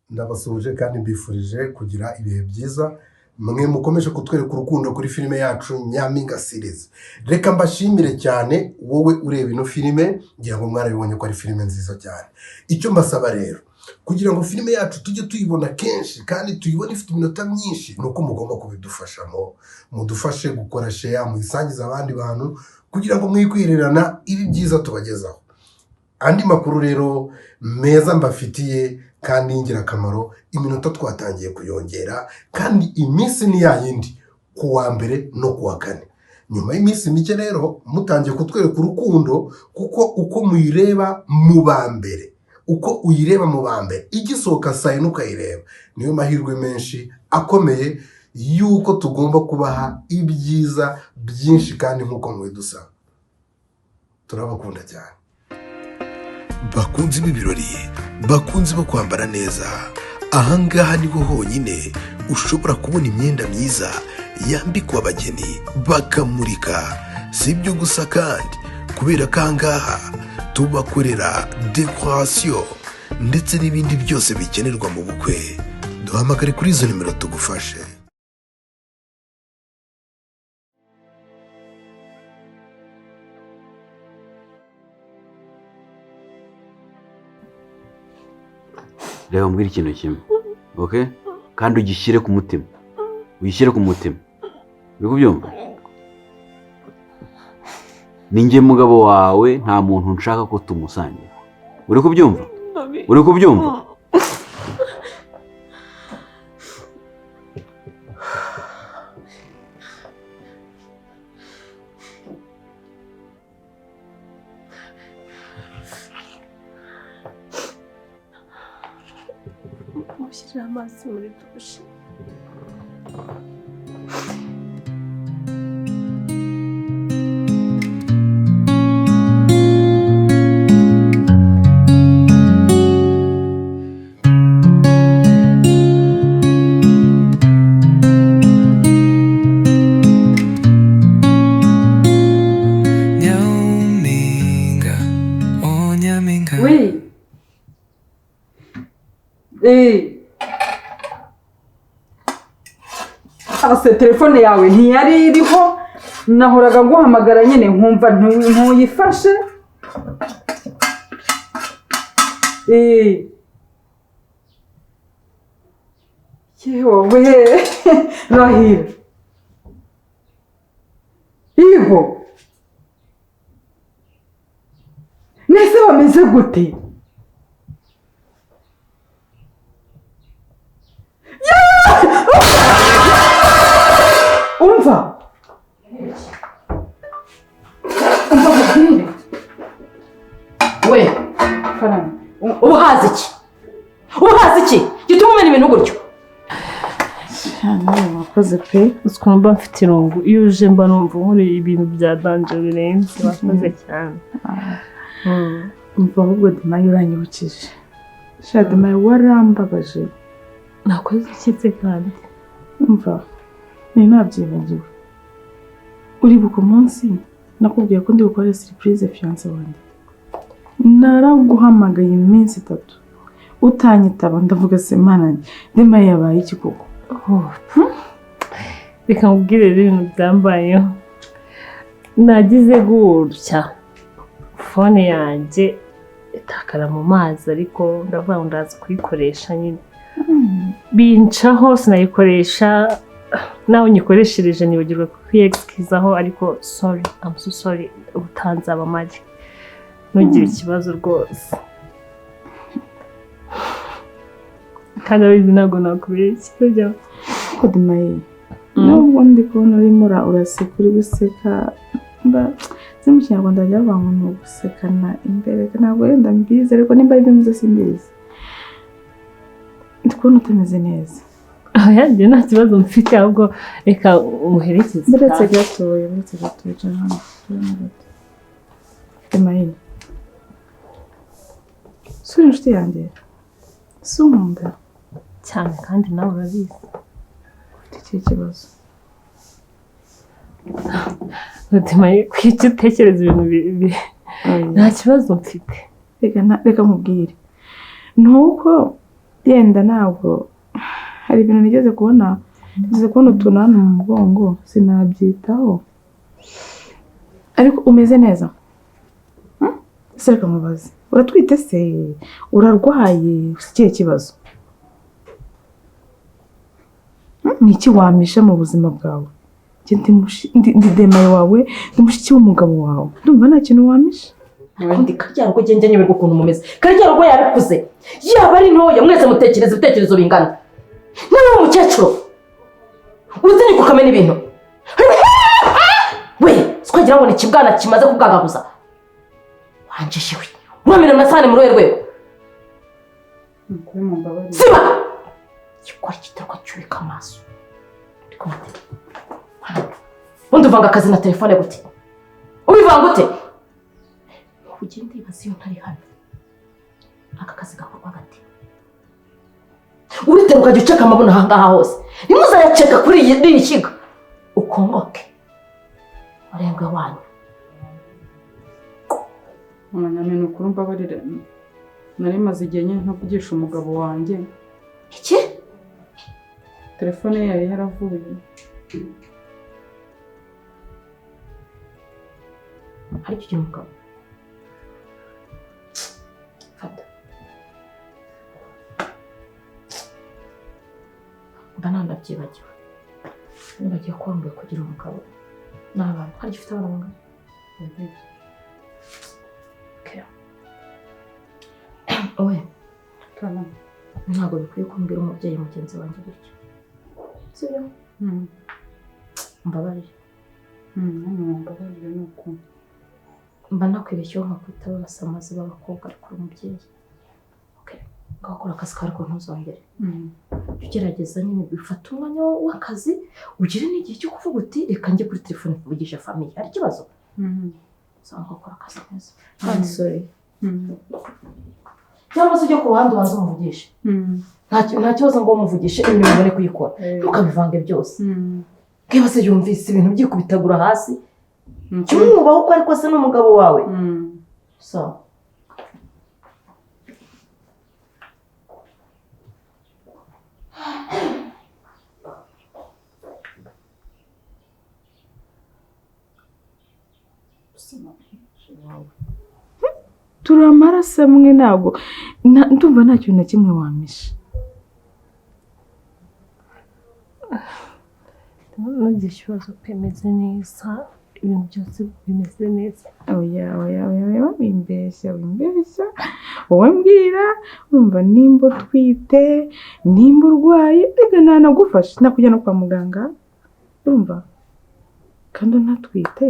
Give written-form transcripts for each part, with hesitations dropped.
ndabasuje kandi mbifurije kugira ibihe byiza mwe mukomeje kutwereka urukundo kuri filime yacu Nyampinga series. Reka mbashimire cyane wowe ureba ino filime ngira ngo mwarabibonye ko ari filime nziza cyane. Icyo mbasaba rero kugira ngo filime yacu tujye tuyibona kenshi kandi tuyibone ifite iminota myinshi nuko mugomba kubidufashamo mudufashe gukora share muyisangiza abandi bantu kugira ngo mwikwirirana ibi byiza tubagezaho. Andi makuru rero meza mbafitiye kandi ingirakamaro iminota twatangiye kuyongera kandi iminsi ni yayindi kuwa mbere no kuwa kane. Nyuma y'iminsi mike rero mutangiye kutwereka urukundo kuko uko muyireba mu bambere uko uyireba mu bambere igisohoka saa yine ukayireba niyo mahirwe menshi akomeye yuko tugomba kubaha ibyiza byinshi kandi nkuko mwidusaba. Turabakunda cyane. Bakunzi b'ibirori, bakunzi bo kwambara neza, ahangaha niho honyine ushobora kubona imyenda myiza yambikwa abageni bakamurika. Si ibyo gusa kandi kubera ko ahangaha tubakorera decoration ndetse n'ibindi byose bikenerwa mu bukwe. Duhamagare kuri izo nimero tugufashe. Reba mbwira ikintu kimwe, okay? Kandi ugishyire ku mutima, uyishyire ku mutima. Uri kubyumva? Ninjye mugabo wawe, nta muntu nshaka ko tumusangira. Uri kubyumva? Uri kubyumva? Mushyira amazi muri dushe. Nyampinga, oh Nyampinga. Oui. Ase telefone yawe ntiyari iriho nahoraga guhamagara nyine nkumva ntuyifashe. Yewe Rahira Iho Neza wameze gute? Umva mubwire we Farana Ubuhazi iki? Gituma umenya ibintu gutyo. Cyane Murakoze pe uskumva mfite irungu iyo uje mba numva nkuri ibintu bya danje birenze. Murakoze cyane. umva ahubwo Dimayi uranyibukije. Dimayi warambabaje. Nakoze iki kandi? Umva ni nabyibagiwe. Uribuka umunsi nakubwiye ko ndi gukora surprise fiance wanjye. Naraguhamagaye iminsi 3 utanyitaba ndavuga se mana Dimayi yabaye iki koko? Reka nkubwire ibintu byambayeho. Nagize gutya fone yanjye itakara mu mazi ariko ndavuga ngo ndaza kuyikoresha nyine. Bincaho sinayikoresha nawe nyikoreshereje nibagirwa kwiexcusaho ariko sorry, I'm so sorry utanze abamagi. Ntugire ikibazo rwose. Kandi abizi ntabwo nakubeshya. Ko Dimayi nubwo ndi kubona urimo uraseka uri guseka si mu Kinyarwanda byavuga ngo ni ugusekana imbere ntabwo yenda mbizi ariko nimba ari byo simbizi. Ndi kubona utameze neza. Yanjye nta kibazo mfite ahubwo reka umuherekeze. Ndetse gatoya cyane. Dimayi suri inshuti yanjye si unkunda cyane kandi nawe urabizi. Ufite iki kibazo? Dimayi kwiki utekereza ibintu nta kibazo mfite. Reka nkubwire nuko yenda ntabwo hari ibintu nigeze kubona utuntu hano mu mugongo sinabyitaho ariko umeze neza ese reka mubaze uratwite se urarwaye ufite ikihe kibazo ni iki wamisha mu buzima bwawe ndi demaye wawe ndi mushiki w'umugabo wawe ndumva nta kintu wamisha undi karyaro ko gende nyemerwa ukuntu mumeze karyaro ko yarikuze yaba ari ntoya mwese mutekereza ibitekerezo bingana nawe umukecuru uzini kukamena ibintu we twagira ngo ni ikibwana kimaze kubwagaguza wanjishiwe mwamena amasahani muri we rwego siba gikora igiterwa cyubika amaso ubundi uvanga akazi na telefone gute ubivanga ute ugende ibaze iyo ntari hano aka kazi gakorwa gati urite ukajya uceka amabona ahangaha hose nimuzayaceka kuri iyi kiga ukongoke urembwe wanyu Nyamena ukuri mbabarire nari maze igihe nyine ntavugisha umugabo wanjye iki telefone ye yari yaravuye hari icyo ugira umugabo fata mba ntanabyibagiwe nibagiye ko wambaye kugira umugabo n'abana hari icyo ufite abana bangana owe ntabwo bikwiye kumbwira umubyeyi mugenzi wanjye gutyo sibyo mbabarire mbabarire ni uko mba nakwibeshyeho nkakwita abasamazi b'abakobwa ariko uri umubyeyi ngakora akazi kawe ariko ntuzongere ugerageza nyine bifata umwanya w'akazi ugire n'igihe cyo kuvuga uti reka njye kuri telefone kuvugisha famiye hari ikibazo usanga ukora akazi neza kandi sorry cyangwa se ujye ku ruhande ubanza umuvugishe nta kibazo ngo umuvugishe imirimo ubone kuyikora ntukabivange byose bwiba se yumvise ibintu byikubitagura hasi cyumwubaho uko ariko se n'umugabo wawe sawa turi amaraso amwe ntabwo ndumva nta kintu na kimwe wamisha nugira ikibazo bimeze neza ibintu byose bimeze neza oya wimbeshya wowe mbwira urumva nimba utwite nimba urwaye reka ntanagufashe nakujyana kwa muganga urumva kandi unatwite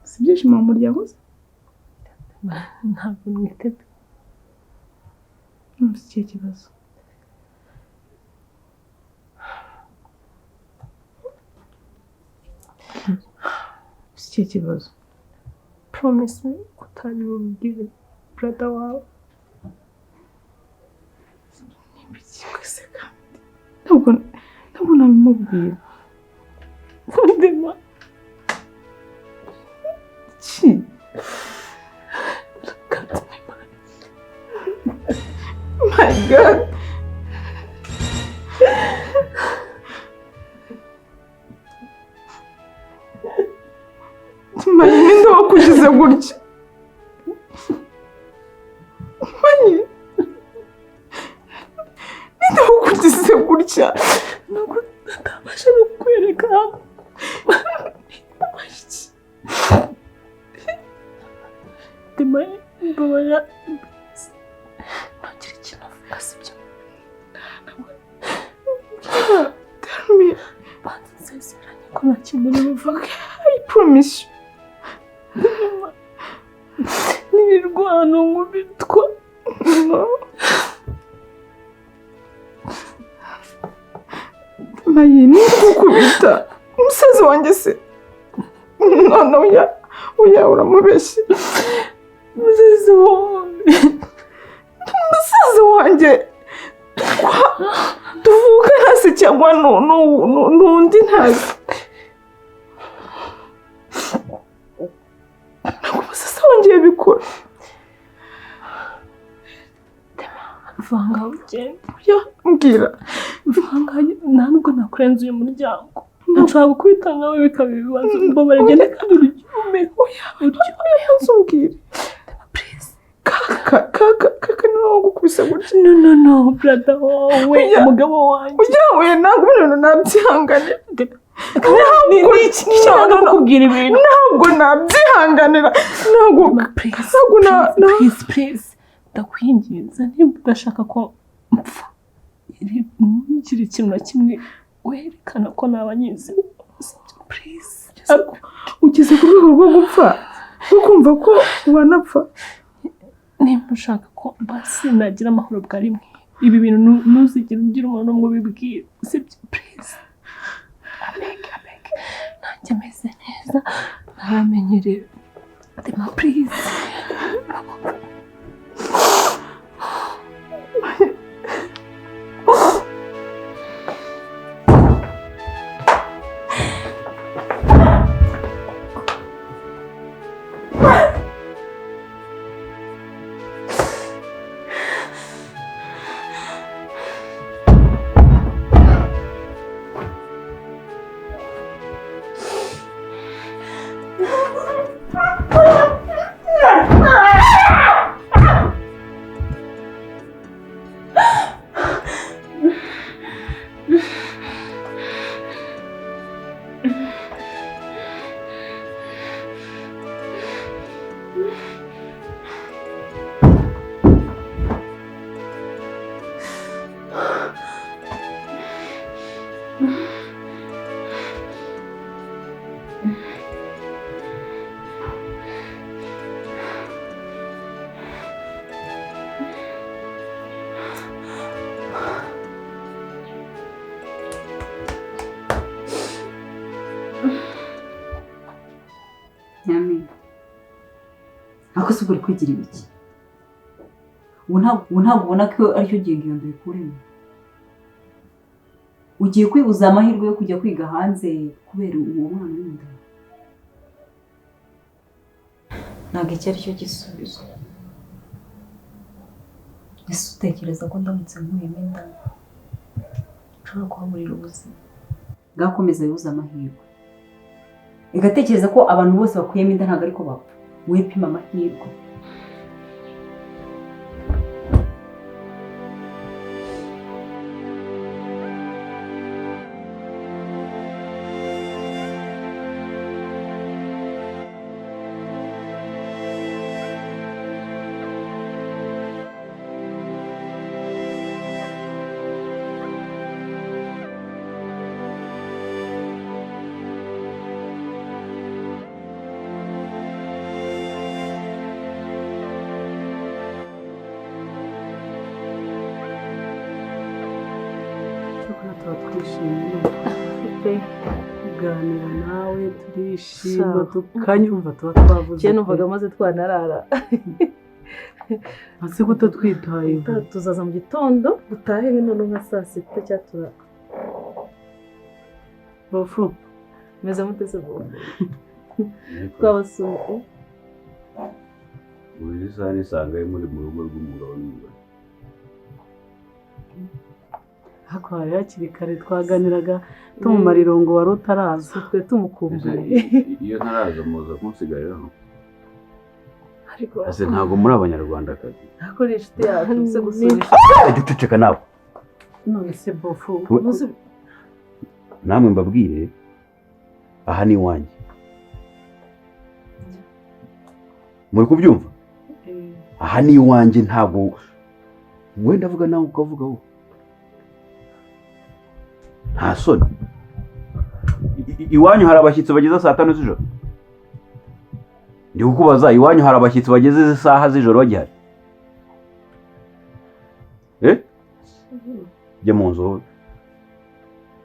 si ibyishimo mu muryango se ntabwo mwiteze numva ikihe kibazo ikihe kibazo promise me utari bubwire brother wawe nimba ikigwese kandi ntabwo nabimubwira ndema ki my god Mani ninde wakugize gutya Mani ninde wakugize gutya ntabwo natabasha no kukwereka ndema mbabara ntagira ikintu avuga sibyo tell me banza nsezeranye ko nta kintu bivuga I promise you n'imirwano nkubitwa Mayi ni gukubita umusaza wanjye se none oya uramubeshye umusaza wanjye tuvuga hasi cyangwa n'undi ntazi ntabwo umusaza wanjye yabikora vanga ugende oya mbwira mvangaye nta nubwo nakurenza uyu muryango nshobora gukubita nkawe bikaba ibibazo mbabara genda kandi uryume oya nzumbwire kaka niwe wagukubise gutya no brother wowe umugabo wanjye ujya we ntabwo ibintu nabyihanganira iki ntabwo kukubwira ibintu ntabwo nabyihanganira ntabwo please ndakwinginze niba udashaka ko mpfa ntugire ikintu na kimwe werekana ko nabanyize please ugeze ku rwego rwo gupfa no kumva ko wanapfa nimba ushaka ko basi nagira amahoro bwa rimwe ibi bintu ntuzigere ugira umuntu n'umwe ubibwira sibyo please abeg nanjye meze neza ntaramenyereye dema please Nyampinga ako se uri kwigira ibiki ubu ntabwo ubona ko aricyo gihe ngo iyo nda ikuremo ugiye kwibuza amahirwe yo kujya kwiga hanze kubera uwo mwana w'inda ntabwo iki aricyo gisubizo ese utekereza ko ndamutse nkuyemo inda nshobora kuhaburira ubuzima bwakomeza bibuza amahirwe igatekereza ko abantu bose bakuyemo inda ntabwo ariko bapfa wowe pima amahirwe kuganira nawe turishima tukanyumva tuba twavuze cyane numvaga maze twanarara ase guto twitaye tuzaza mu gitondo dutahe bino nka saa sita cyatura bofu meze mutese bo twabasuye muri saa nisanga muri mu rugo rw'umugabo n'umugore hako hari hakiri kare twaganiraga tumumara irungu wari utaraza twe tumukumbuye iyo ntaraza muza kunsigariraho ase ntabwo muri abanyarwandakazi ariko ni inshuti yacu se gusunisha duceceka nawe none se bofu namwe mbabwire aha ni iwanjye muri kubyumva aha ni iwanjye ntabwo wenda avuga nawe ukavuga wowe nta soni iwanyu hari abashyitsi bageze saa 5 z'ijoro ndi kukubaza iwanyu hari abashyitsi bageze isaha z'ijoro bagihari jya mu nzu wowe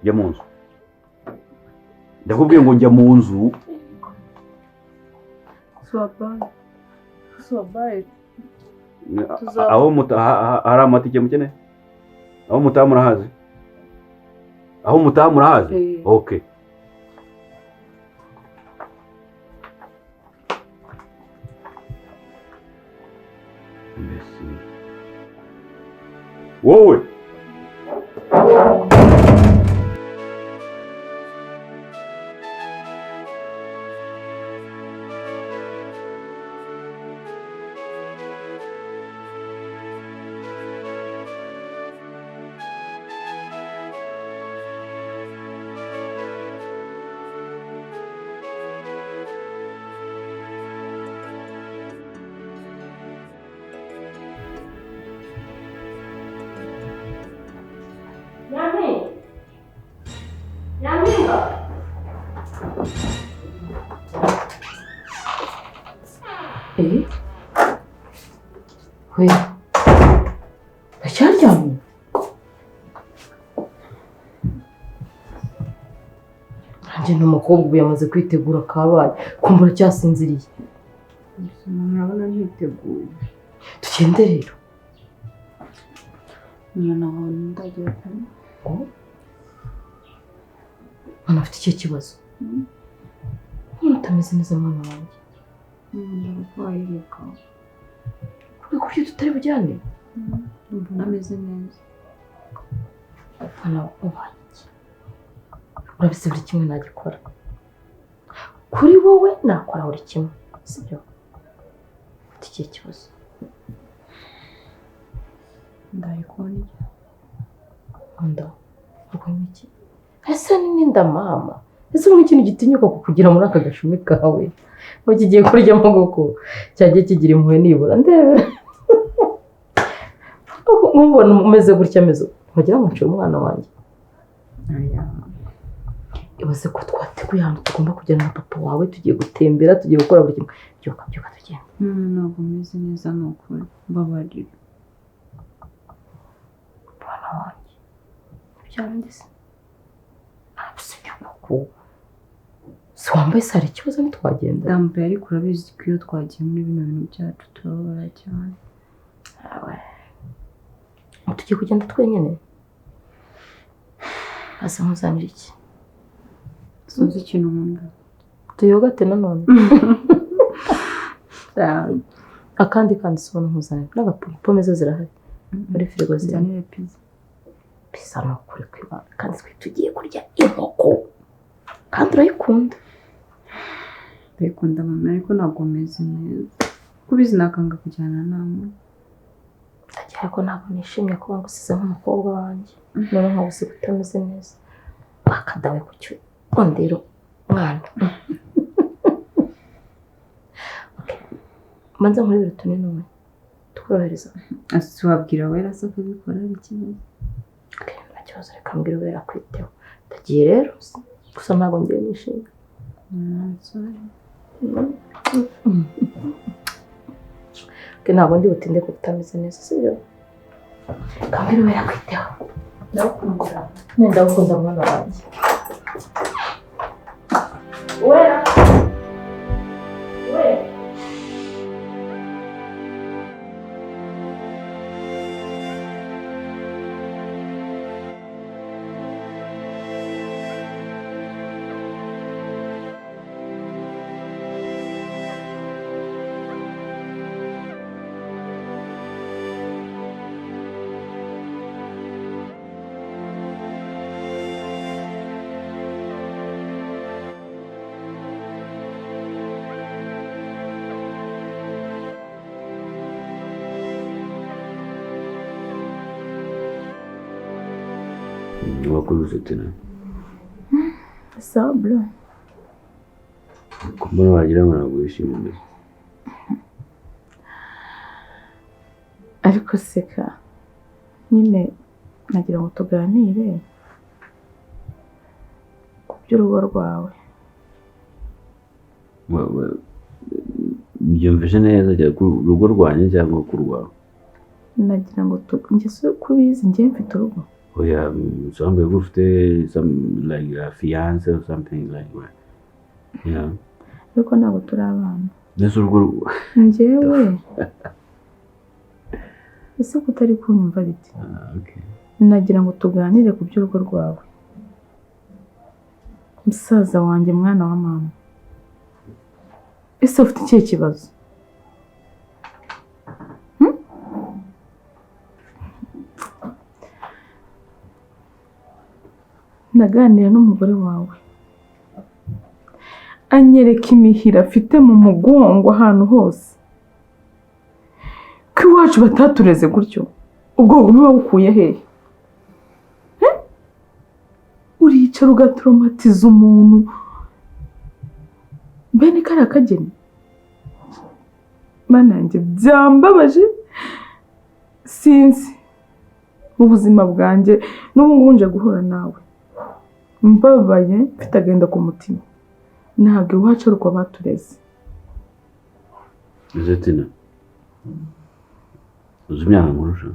jya mu nzu ndakubwiye ngo njya mu nzu aho hari amatike mukeneye aho mutaha murahazi aho mutaha murahazi okay wowe we acyaryamye nanjye n'umukobwa ubu yamaze kwitegura kabaye kumbura cyasinziriye murabona ntiteguye tugende rero umuntu aho ndagira mwana afite icyo kibazo mwana utameze neza mwana wanjye ndarwaye reka kubera ko tutari bujyane mbona ameze neza mwana ubanjye urabizi buri kimwe nagikora kuri wowe nakora buri kimwe sibyo ufite ikihe kibazo ndayikondya nkunda urwanya iki ese n'inda mama ese ubu ikintu gitinyuka kukugira muri aka gashumi kawe ngo kigiye kuryamo koko cyagiye kigira impuhwe nibura ndebera nk'ubona umeze gutya ameze wagira ngo ncure umwana wanjye ibaze ko twateguye ahantu tugomba kujyana na papa wawe tugiye gutembera tugiye gukora buri kimwe byuka tugenda ntabwo meze neza ni ukuri mbabarira mwana wanjye byarandi se ntabwo usibye kuko si wambaye se hari ikibazo ntitwagenda ndambaye ariko urabizi ko iyo twagiye muri bino bintu byacu turababara cyane tugiye kugenda twenyine hasi nkuzanira iki sinzi ikintu nkunda tuyogate nanone akandi si ubona nkuzanira n'agapome zo zirahari muri firigo zirahari pizza ni ukuri kwibanga kandi twe tugiye kurya inkoko kandi urayikunda ndayikunda mama ariko ntabwo meze neza kubizi nakanga kujyana namwe ndagira ko ntabwo nishimye kuba ngusize nk'umukobwa wanjye none nkawe uzi utameze neza akadawe ku cyo ondero mwana manza muri biro tunini umwe tukorohereza wabwira wera se akabikora ari ikibazo nta kibazo reka mbwira wera kwiteho ndagiye rero gusa ntabwo ngiye nishimye ntabwo ndi butinde kuko utameze neza sibyo kambwira wera kwiteho ndagukunda mwana wanjye wera wakuze tena sablo kumbona wagira ngo ntabwo wishimiye ariko seka nyine nagira ngo tuganire ku by'urugo rwawe byumvise neza ku rugo rwanjye cyangwa ku rwawe nagira ngo ngese kubizi njye mfite urugo oya sombe gufite some like a fiance or something like that yeah ariko ntabwo turi abana nese urugo njyewe ese kutari kunyumva biti okay nagira ngo tuganire ku by'urugo rwawe musaza wanjye mwana wa mama ese ufite ikihe kibazo naganira n'umugore wawe anyereka imihira afite mu mugongo ahantu hose ko iwacu batatureze gutyo ubwo buba bukuye hehe uricara ugatoromatiza umuntu bene kariya kageni mana yanjye byambabaje sinzi mu buzima bwanjye n'ubu ngubu nje guhura nawe mbabaye mfite agenda ku mutima ntabwo iwacu ari uko batureze Zetina uzi imyaka nkurusha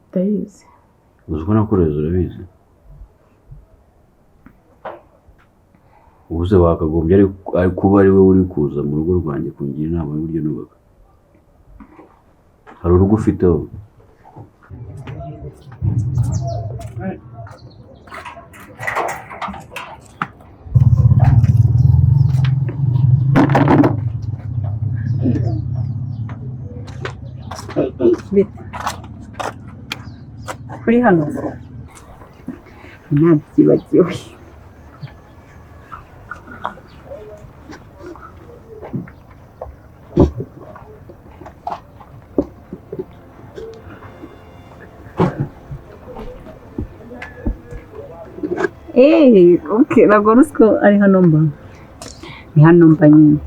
ndayizi. uzi ko nakureze urabizi ubuze wakagombye ari kuba ari we uri kuza mu rugo rwanjye kungira inama y'uburyo nubaka. hari urugo ufiteho? Kuri hano ntabyibagiwe. Okay, ntabwo ruzi ko ari hano mba. Ni hano mba nyine.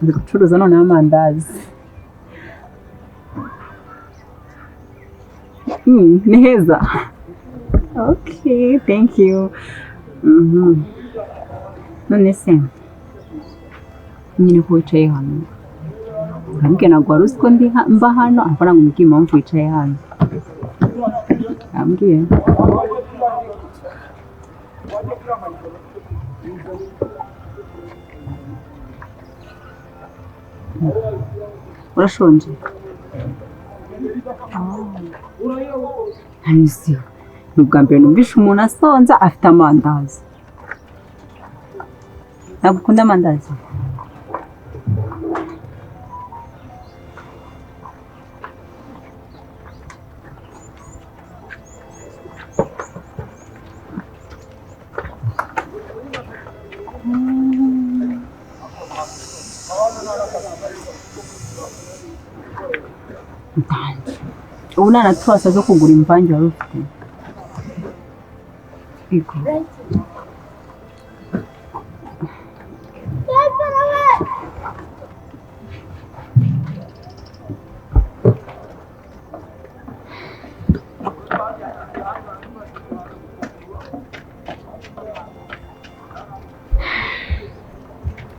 Ndi gucuruza noneho amandazi. Ni heza. Okay, thank you. None se nyine ko wicaye hano urambwira ntabwo wari uzi ko mba hano ahora ngo umbwire impamvu wicaye hano. Ambwiye urashonje? Anisiyo ni ubwa mbere numvishe umuntu asonza afite amandazi. Ntabwo ukunda amandazi? ubu nta na twasa zo kugura imvange wari ufite.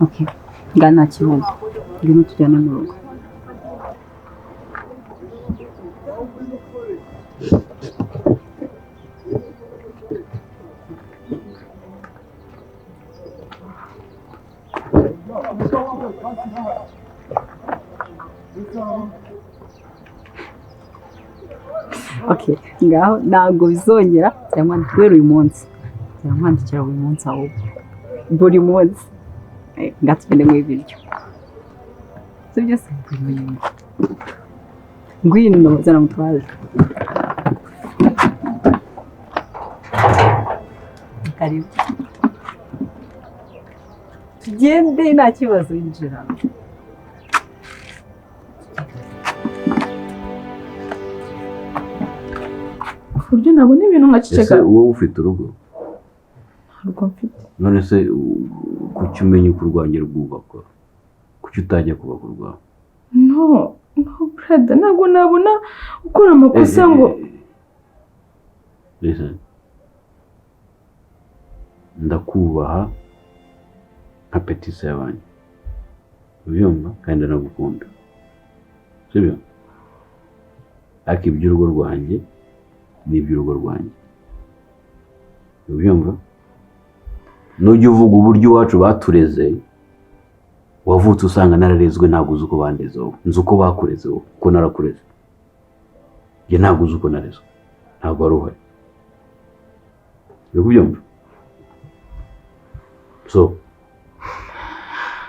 Okay, ngaho nta kibazo, ngwino tujyane mu rugo. Okay, ngaho ntabwo bizongera cyangwa kubera uyu munsi nkwandikira buri munsi ahubwo buri munsi ngatugende mu ibiryo si byo se ngwino zana mutwaze karibu tugende nta kibazo yinjira. Kuryo nabona ibintu nkaceceka. Ese wowe ufite urugo? Ntabwo mfite. None se kuki umenya uko urwanjye rwubakwa? Kuki utajya kubaka urwawe? No, brother, ntabwo nabona ukora amakosa ngo. Listen. Ndakubaha nka petisi y'abandi. Ubyumva kandi nagukunda. Sibyo? Ariko iby'urugo rwanjye n'iby'urugo rwanjye. Ubyumva? Nujya uvuga uburyo iwacu batureze, wavutse usanga nararezwe ntabwo uzi uko bandeze wowe. Nzi uko bakureze wowe, uko narakureze. Njye ntabwo uzi uko narezwe. Ntabwo wari uhari. Ubyumva? So,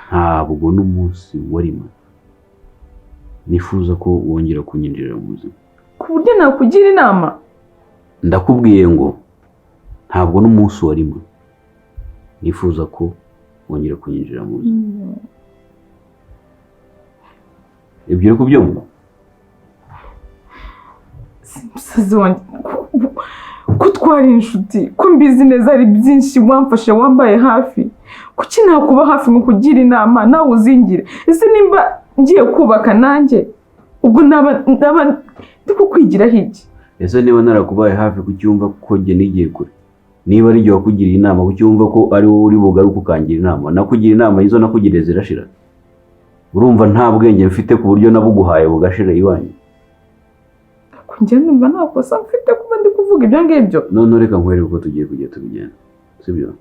ntabwo n'umunsi warimo nifuza ko wongera kunyinjira mu buzima. Ku buryo nakugira inama? Ndakubwiye ngo ntabwo n'umunsi warimo nifuza ko wongera kunyinjira mu buzima. Ibyo uri kubyumva? Musazi wanjye ko twari inshuti, ko mbizi neza ari byinshi wamfashe wambaye hafi, kuki nakuba hafi ngo kugira inama nawe uzingire? Ese nimba ngiye kubaka nanjye ubwo naba ndi kukwigiraho iki? Ese niba narakubaye hafi kucyumva ko njye nigiye kure, niba ari jye wakugiriye inama kucyumva ko ari wowe uri bugaruka ukangira inama, nakugira inama izo nakugiriye zirashira. urumva nta bwenge mfite ku buryo nabuguhaye bugashira iwanyu. Njye numva nta kosa mfite kuba ndi kuvuga ibyo ngibyo. None reka nkwereke uko tugiye kujya tubigenda, sibyo?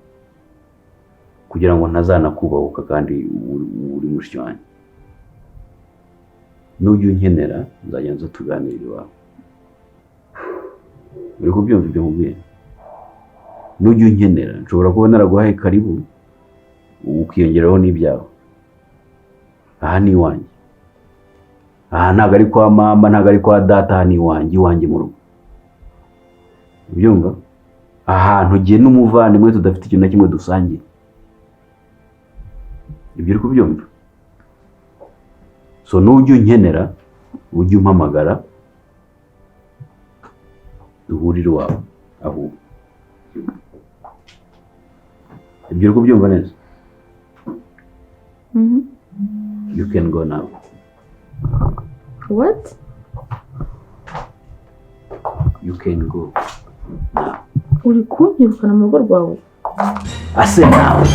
Kugira ngo ntazanakubahuka kandi uri mushiki wanjye. Nujya unkenera nzajya nza tuganirira iwawe. Uri kubyumva ibyo nkubwiye? Nujya unkenera nshobora kuba naraguhaye karibu ukiyongeraho n'ibyawe. Aha ni iwanjye. Aha ntabwo ari kwa mama, ntabwo ari kwa data, aha ni iwanjye mu rugo. Ubyumva? Ahantu ugiye n'umuvandimwe tudafite ikintu na kimwe dusangiye. Ibyo uri kubyumva? So nujya unkenera ujye umpamagara duhurire iwawe aho. Ibyo uri kubyumva neza? You can go now. What? You can go now. Uri kunyirukana mu rugo rwawe? Ase nawe.